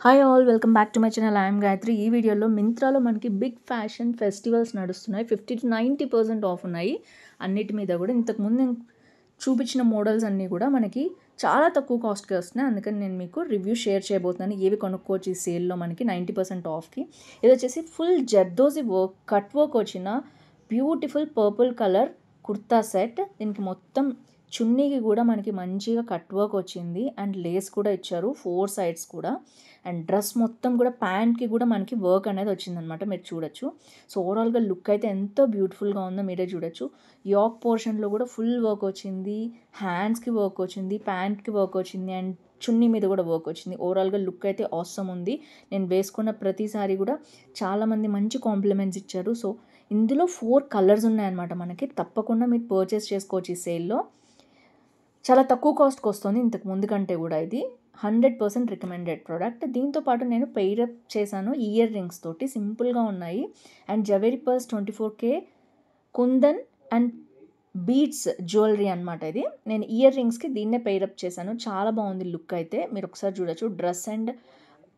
Hi all, welcome back to my channel. I'm Gayatri. ఈ వీడియోలో మింత్రాలో మనకి బిగ్ ఫ్యాషన్ ఫెస్టివల్స్ నడుస్తున్నాయి. 50-90% ఆఫ్ ఉన్నాయి అన్నిటి మీద కూడా. ఇంతకుముందు నేను చూపించిన మోడల్స్ అన్నీ కూడా మనకి చాలా తక్కువ కాస్ట్కి వస్తున్నాయి. అందుకని నేను మీకు రివ్యూ షేర్ చేయబోతున్నాను. ఏవి కొనుక్కోవచ్చు ఈ సేల్లో మనకి 90% ఆఫ్కి. ఇది వచ్చేసి full zardozi work, cut work వచ్చిన beautiful purple colour kurta set. దీనికి మొత్తం చున్నీకి కూడా మనకి మంచిగా కట్ వర్క్ వచ్చింది అండ్ లేస్ కూడా ఇచ్చారు 4 సైడ్స్ కూడా. అండ్ డ్రెస్ మొత్తం కూడా ప్యాంట్కి కూడా మనకి వర్క్ అనేది వచ్చిందనమాట, మీరు చూడొచ్చు. సో ఓవరాల్గా లుక్ అయితే ఎంతో బ్యూటిఫుల్గా ఉందో మీరే చూడొచ్చు. యాక్ పోర్షన్లో కూడా ఫుల్ వర్క్ వచ్చింది, హ్యాండ్స్కి వర్క్ వచ్చింది, ప్యాంట్కి వర్క్ వచ్చింది అండ్ చున్నీ మీద కూడా వర్క్ వచ్చింది. ఓవరాల్గా లుక్ అయితే ఆసమ్ ఉంది. నేను వేసుకున్న ప్రతిసారి కూడా చాలామంది మంచి కాంప్లిమెంట్స్ ఇచ్చారు. సో ఇందులో 4 కలర్స్ ఉన్నాయన్నమాట మనకి. తప్పకుండా మీరు పర్చేస్ చేసుకోవచ్చు ఈ సేల్లో. చాలా తక్కువ కాస్ట్కి వస్తుంది ఇంతకు ముందు కంటే కూడా. ఇది 100% రికమెండెడ్ ప్రోడక్ట్. దీంతోపాటు నేను పెయిరప్ చేశాను ఇయర్ రింగ్స్ తోటి, సింపుల్గా ఉన్నాయి. And Zaveri purse 24K kundan and beads jewellery అనమాట ఇది. నేను ఇయర్ రింగ్స్కి దీన్నే పెయిరప్ చేశాను. చాలా బాగుంది లుక్ అయితే, మీరు ఒకసారి చూడొచ్చు. డ్రెస్ అండ్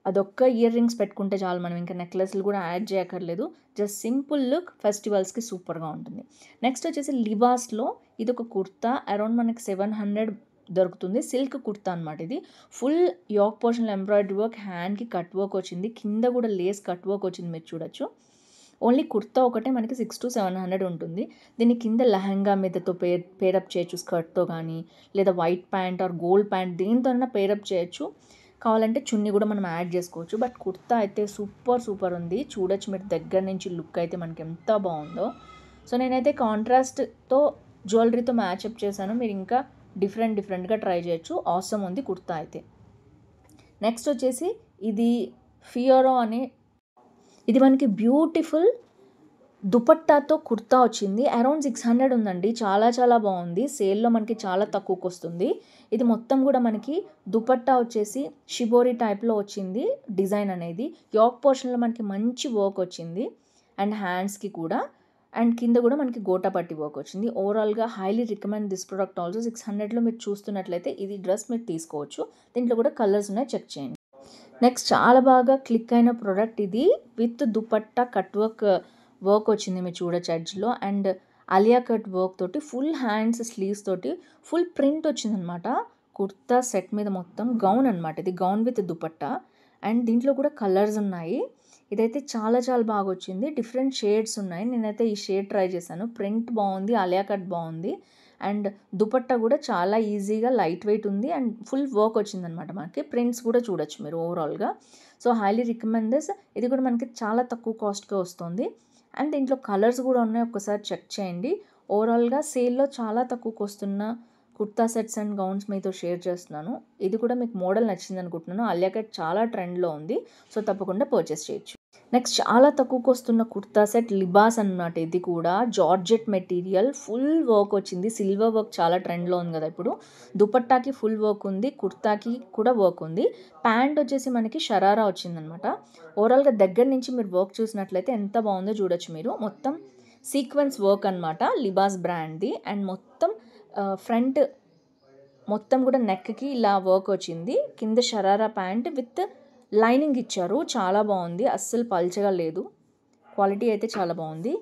అదొక్క ఇయర్ రింగ్స్ పెట్టుకుంటే చాలు, మనం ఇంకా నెక్లెస్లు కూడా యాడ్ చేయక్కర్లేదు. జస్ట్ సింపుల్ లుక్, ఫెస్టివల్స్కి సూపర్గా ఉంటుంది. నెక్స్ట్ వచ్చేసి లిబాస్లో ఇది ఒక కుర్తా. అరౌండ్ మనకి 700 దొరుకుతుంది. సిల్క్ కుర్తా అనమాట ఇది. ఫుల్ యాక్ పోర్షన్లో ఎంబ్రాయిడరీ వర్క్, హ్యాండ్కి కట్ వర్క్ వచ్చింది, కింద కూడా లేస్ కట్ వర్క్ వచ్చింది, మీరు చూడొచ్చు. ఓన్లీ కుర్తా ఒకటే మనకి 600-700 ఉంటుంది. దీని కింద లెహంగా మీదతో పేరప్ చేయొచ్చు, స్కర్ట్తో కానీ, లేదా white pant or gold pant దేనితోనైనా పేరప్ చేయొచ్చు. కావాలంటే చున్నీ కూడా మనం యాడ్ చేసుకోవచ్చు. బట్ కుర్తా అయితే సూపర్ ఉంది. చూడొచ్చు మీరు దగ్గర నుంచి లుక్ అయితే మనకి ఎంత బాగుందో. సో నేనైతే కాంట్రాస్ట్తో జ్యువెలరీతో మ్యాచప్ చేశాను. మీరు ఇంకా డిఫరెంట్గా ట్రై చేయొచ్చు. ఆసమ్ ఉంది కుర్తా అయితే. నెక్స్ట్ వచ్చేసి ఇది ఫియోరో అనే, ఇది మనకి బ్యూటిఫుల్ దుపట్టాతో కుర్తా వచ్చింది. అరౌండ్ 600 ఉందండి. చాలా బాగుంది. సేల్లో మనకి చాలా తక్కువకి వస్తుంది. ఇది మొత్తం కూడా మనకి దుపట్టా వచ్చేసి షిబోరి టైప్లో వచ్చింది డిజైన్ అనేది. యాక్ పోర్షన్లో మనకి మంచి వర్క్ వచ్చింది అండ్ హ్యాండ్స్కి కూడా, అండ్ కింద కూడా మనకి గోటా పట్టి వర్క్ వచ్చింది. ఓవరాల్గా highly recommend this product also. 600లో మీరు చూస్తున్నట్లయితే ఇది డ్రెస్ మీరు తీసుకోవచ్చు. దీంట్లో కూడా కలర్స్ ఉన్నాయి, చెక్ చేయండి. నెక్స్ట్ చాలా బాగా క్లిక్ అయిన ప్రోడక్ట్ ఇది. విత్ దుపట్టా కట్ వర్క్ వచ్చింది, మీరు చూడొచ్చు ఎడ్జ్లో. అండ్ అలియా కట్ వర్క్ తోటి ఫుల్ హ్యాండ్స్ స్లీవ్స్ తోటి ఫుల్ ప్రింట్ వచ్చిందనమాట కుర్తా సెట్ మీద మొత్తం. గౌన్ అనమాట ఇది, గౌన్ విత్ దుపట్టా. అండ్ దీంట్లో కూడా కలర్స్ ఉన్నాయి. ఇదైతే చాలా బాగా వచ్చింది. డిఫరెంట్ షేడ్స్ ఉన్నాయి. నేనైతే ఈ షేడ్ ట్రై చేశాను. ప్రింట్ బాగుంది, అలియా కట్ బాగుంది అండ్ దుపట్టా కూడా చాలా ఈజీగా లైట్ వెయిట్ ఉంది అండ్ ఫుల్ వర్క్ వచ్చిందనమాట మనకి. ప్రింట్స్ కూడా చూడొచ్చు మీరు ఓవరాల్గా. So highly recommend this. ఇది కూడా మనకి చాలా తక్కువ కాస్ట్గా వస్తుంది అండ్ దీంట్లో కలర్స్ కూడా ఉన్నాయి, ఒక్కసారి చెక్ చేయండి. ఓవరాల్గా సేల్లో చాలా తక్కువకి వస్తున్న కుర్తా సెట్స్ అండ్ గౌన్స్ మీతో షేర్ చేస్తున్నాను. ఇది కూడా మీకు మోడల్ నచ్చింది అనుకుంటున్నాను. అలియా కట్ చాలా ట్రెండ్లో ఉంది, సో తప్పకుండా పర్చేస్ చేయొచ్చు. నెక్స్ట్ చాలా తక్కువకి వస్తున్న కుర్తా సెట్ లిబాస్ అన్నమాట. ఇది కూడా జార్జెట్ మెటీరియల్, ఫుల్ వర్క్ వచ్చింది. సిల్వర్ వర్క్ చాలా ట్రెండ్లో ఉంది కదా ఇప్పుడు. దుపట్టాకి ఫుల్ వర్క్ ఉంది, కుర్తాకి కూడా వర్క్ ఉంది. ప్యాంట్ వచ్చేసి మనకి షరారా వచ్చిందనమాట. ఓవరాల్గా దగ్గర నుంచి మీరు వర్క్ చూసినట్లయితే ఎంత బాగుందో చూడొచ్చు మీరు. మొత్తం సీక్వెన్స్ వర్క్ అనమాట, లిబాస్ బ్రాండ్ది. అండ్ మొత్తం ఫ్రంట్ మొత్తం కూడా నెక్కి ఇలా వర్క్ వచ్చింది. కింద షరారా ప్యాంట్ విత్ లైనింగ్ ఇచ్చారు. చాలా బాగుంది, అస్సలు పల్చగా లేదు. క్వాలిటీ అయితే చాలా బాగుంది.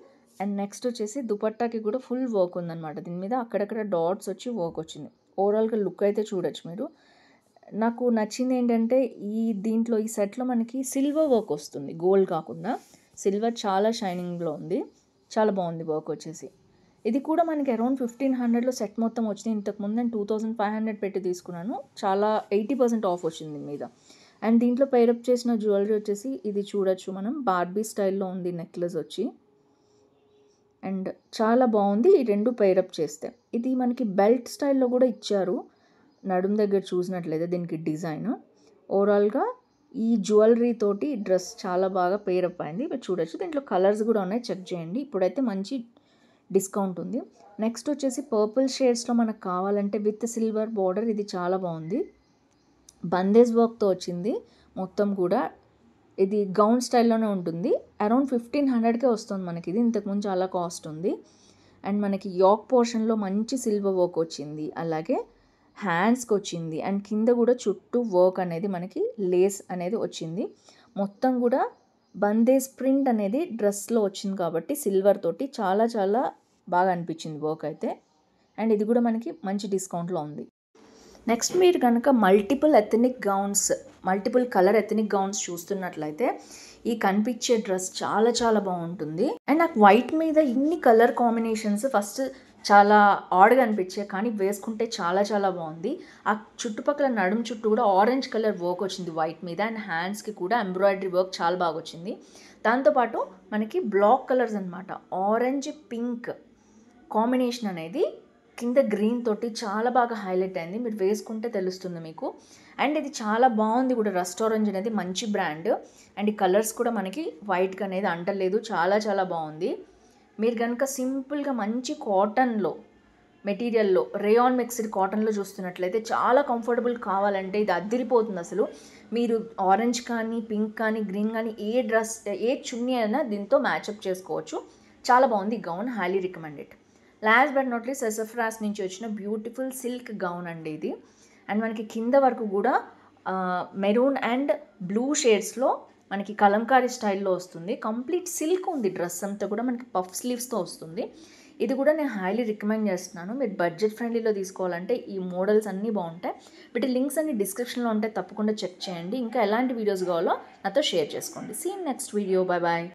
అండ్ నెక్స్ట్ వచ్చేసి దుపట్టాకి కూడా ఫుల్ వర్క్ ఉందన్నమాట. దీని మీద అక్కడక్కడ డాట్స్ వచ్చి వర్క్ వచ్చింది. ఓవరాల్గా లుక్ అయితే చూడొచ్చు మీరు. నాకు నచ్చింది ఏంటంటే దీంట్లో ఈ సెట్లో మనకి సిల్వర్ వర్క్ వస్తుంది, గోల్డ్ కాకుండా. సిల్వర్ చాలా షైనింగ్లో ఉంది, చాలా బాగుంది వర్క్ వచ్చేసి. ఇది కూడా మనకి అరౌండ్ 1500లో సెట్ మొత్తం వచ్చింది. ఇంతకుముందు నేను 2500 పెట్టి తీసుకున్నాను. చాలా 80% ఆఫ్ వచ్చింది దీని మీద. అండ్ దీంట్లో పేరప్ చేసిన జ్యువెలరీ వచ్చేసి ఇది చూడొచ్చు మనం, బార్బీ స్టైల్లో ఉంది నెక్లెస్ వచ్చి. అండ్ చాలా బాగుంది ఈ రెండు పేరప్ చేస్తే. ఇది మనకి బెల్ట్ స్టైల్లో కూడా ఇచ్చారు నడుం దగ్గర చూసినట్లయితే దీనికి డిజైన్. ఓవరాల్గా ఈ జ్యువెలరీ తోటి డ్రెస్ చాలా బాగా పేరప్ అయింది, మీరు చూడొచ్చు. దీంట్లో కలర్స్ కూడా ఉన్నాయి, చెక్ చేయండి. ఇప్పుడైతే మంచి డిస్కౌంట్ ఉంది. నెక్స్ట్ వచ్చేసి పర్పుల్ షేడ్స్లో మనకు కావాలంటే విత్ సిల్వర్ బార్డర్, ఇది చాలా బాగుంది. బందేజ్ వర్క్తో వచ్చింది మొత్తం కూడా. ఇది గౌన్ స్టైల్లోనే ఉంటుంది. అరౌండ్ 1500కే వస్తుంది మనకి ఇది. ఇంతకుముందు చాలా కాస్ట్ ఉంది. అండ్ మనకి యాక్ పోర్షన్లో మంచి సిల్వర్ వర్క్ వచ్చింది. అలాగే హ్యాండ్స్కి వచ్చింది అండ్ కింద కూడా చుట్టూ వర్క్ అనేది మనకి లేస్ అనేది వచ్చింది. మొత్తం కూడా బందేజ్ ప్రింట్ అనేది డ్రెస్లో వచ్చింది కాబట్టి సిల్వర్ తోటి చాలా చాలా బాగా అనిపించింది వర్క్ అయితే. అండ్ ఇది కూడా మనకి మంచి డిస్కౌంట్లో ఉంది. నెక్స్ట్ మీరు కనుక మల్టిపుల్ కలర్ ఎథనిక్ గౌన్స్ చూస్తున్నట్లయితే ఈ కనిపించే డ్రెస్ చాలా చాలా బాగుంటుంది. అండ్ నాకు వైట్ మీద ఇన్ని కలర్ కాంబినేషన్స్ ఫస్ట్ చాలా ఆడ్గా అనిపించాయి, కానీ వేసుకుంటే చాలా చాలా బాగుంది. ఆ చుట్టుపక్కల నడుము చుట్టూ కూడా ఆరెంజ్ కలర్ వర్క్ వచ్చింది వైట్ మీద, అండ్ హ్యాండ్స్కి కూడా ఎంబ్రాయిడరీ వర్క్ చాలా బాగా వచ్చింది. దాంతోపాటు మనకి బ్లాక్ కలర్స్ అనమాట, ఆరెంజ్ పింక్ కాంబినేషన్ అనేది కింద గ్రీన్ తోటి చాలా బాగా హైలైట్ అయింది. మీరు వేసుకుంటే తెలుస్తుంది మీకు. అండ్ ఇది చాలా బాగుంది కూడా. రెస్టారెంట్ అనేది మంచి బ్రాండ్ అండ్ ఈ కలర్స్ కూడా మనకి వైట్గా అనేది అంటలేదు, చాలా చాలా బాగుంది. మీరు కనుక సింపుల్గా మంచి కాటన్లో మెటీరియల్లో రేయాన్ మిక్స్డ్ కాటన్లో చూస్తున్నట్లయితే చాలా కంఫర్టబుల్ కావాలంటే ఇది అద్దిరిపోతుంది అసలు. మీరు ఆరెంజ్ కానీ పింక్ కానీ గ్రీన్ కానీ ఏ చున్నీ అయినా దీంతో మ్యాచప్ చేసుకోవచ్చు. చాలా బాగుంది ఈ gown, highly recommended. Last but not least Sassafras నుంచి వచ్చిన బ్యూటిఫుల్ సిల్క్ గౌన్ అండి ఇది. అండ్ మనకి కింద వరకు కూడా మెరూన్ అండ్ బ్లూ షేడ్స్లో మనకి కలంకారీ స్టైల్లో వస్తుంది. కంప్లీట్ సిల్క్ ఉంది డ్రెస్ అంతా కూడా, మనకి పఫ్ స్లీవ్స్తో వస్తుంది. ఇది కూడా నేను హైలీ రికమెండ్ చేస్తున్నాను. మీరు బడ్జెట్ ఫ్రెండ్లీలో తీసుకోవాలంటే ఈ మోడల్స్ అన్నీ బాగుంటాయి. వీటి లింక్స్ అన్ని డిస్క్రిప్షన్లో ఉంటాయి, తప్పకుండా చెక్ చేయండి. ఇంకా ఎలాంటి వీడియోస్ కావాలో నాతో షేర్ చేసుకోండి. See in next video. Bye bye.